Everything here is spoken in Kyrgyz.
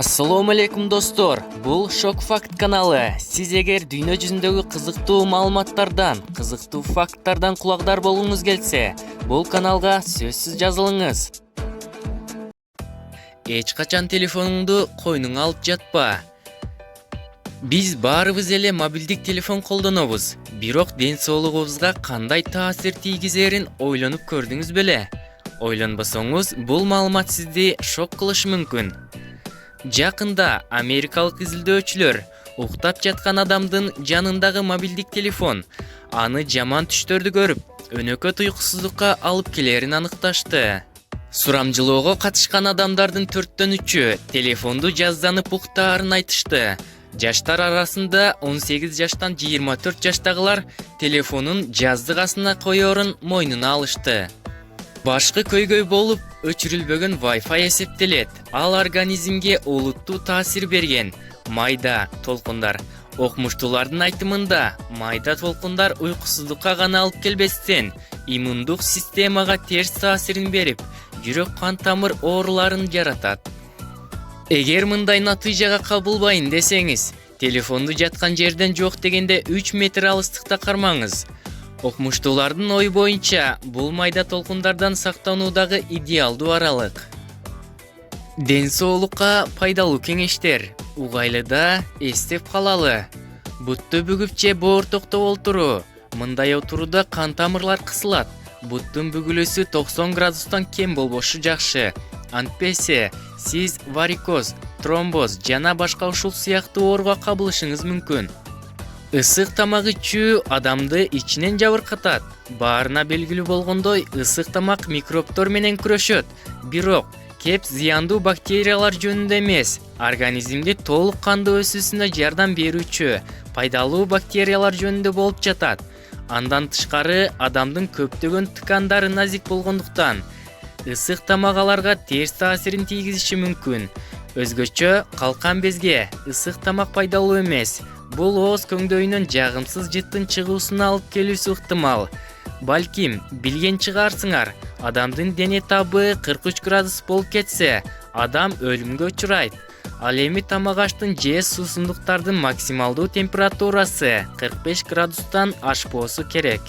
Ассалому алейкум достор, бул Шок Факт каналы. Сиз эгер дүйнө жүзүндөгү кызыктуу маалыматтардан, кызыктуу факттардан кулагдар болгуңуз келсе, бул каналга сөзсүз жазылыңыз. Эч качан телефонуңду койнуңа алып жатпа. Биз баарыбыз эле мобилдик телефон колдонобуз, бирок ден соолугубузга кандай таасир тийгизерин ойлонуп көрдүңүз беле? Ойлонбосоңуз, бул маалымат сизди шок кылышы мүмкүн. Жакында америкалык изилдөөчүлөр уктап жаткан адамдын жанындагы мобилдик телефон аны жаман түштөрдү көрүп, өнөкөт уйкусуздукка алып келерин аныкташты. Сурамжылоого катышкан адамдардын 4/3-ü телефонду жазданып уктаарын айтышты. Жаштар арасында 18 жаштан 24 жаштагылар телефонун жаздык астына коерун мойнуна алышты. Башкы көйгөй болуп өчүрүлбөгөн Wi-Fi эсептелет. Ал организмге олуттуу таасир берген майда толкундар. Окумуштуулардын айтымында, майда толкундар уйкусуздукка гана алып келбестен, иммундук системага терс таасирин берип, жүрөк кан тамыр ооруларын жаратат. Эгер мындай натыйжага кабылбайын десеңиз, телефонду жаткан жерден жок дегенде 3 метр алыстыкта кармаңыз. Окумуштуулардын ою боюнча, бул майда толкундардан сактануудагы идеалдуу аралык. Ден соолукка пайдалуу кеңештер. Угайлыда эстеп калалы. Бутту бүгүп же боортокто олтуруу. Мындай отурууда кан тамырлар кысылат. Буттун бүгүлүүсү 90 градустан кем болбошу жакшы. Антпесе, сиз варикоз, тромбоз жана башка ушул сыяктуу ооруга кабылышыңыз мүмкүн. Ысык тамак ичүү адамды ичинен жабыркатат. Баарына белгилүү болгондой, ысык тамак микробтор менен күрөшөт. Бирок, кеп зыяндуу бактериялар жөнүндө эмес, организмди толук кандуу өсүүсүнө жардам берүүчү пайдалуу бактериялар жөнүндө болуп жатат. Андан тышкары, адамдын көптөгөн ткандары назик болгондуктан, ысык тамак аларга терс таасирин тийгизиши мүмкүн. Өзгөчө, калкан безге ысык тамак пайдалуу эмес. Бул ооз көңдөйүнөн жагымсыз жыттын чыгуусуна алып келүүсү ыктымал. Балким, билген чыгарсыңар, адамдын дене табы 43 градус болуп кетсе, адам өлүмгө учурайт. Ал эми тамак аштын же суусундуктардын максималдуу температурасы 45 градустан ашпоосу керек.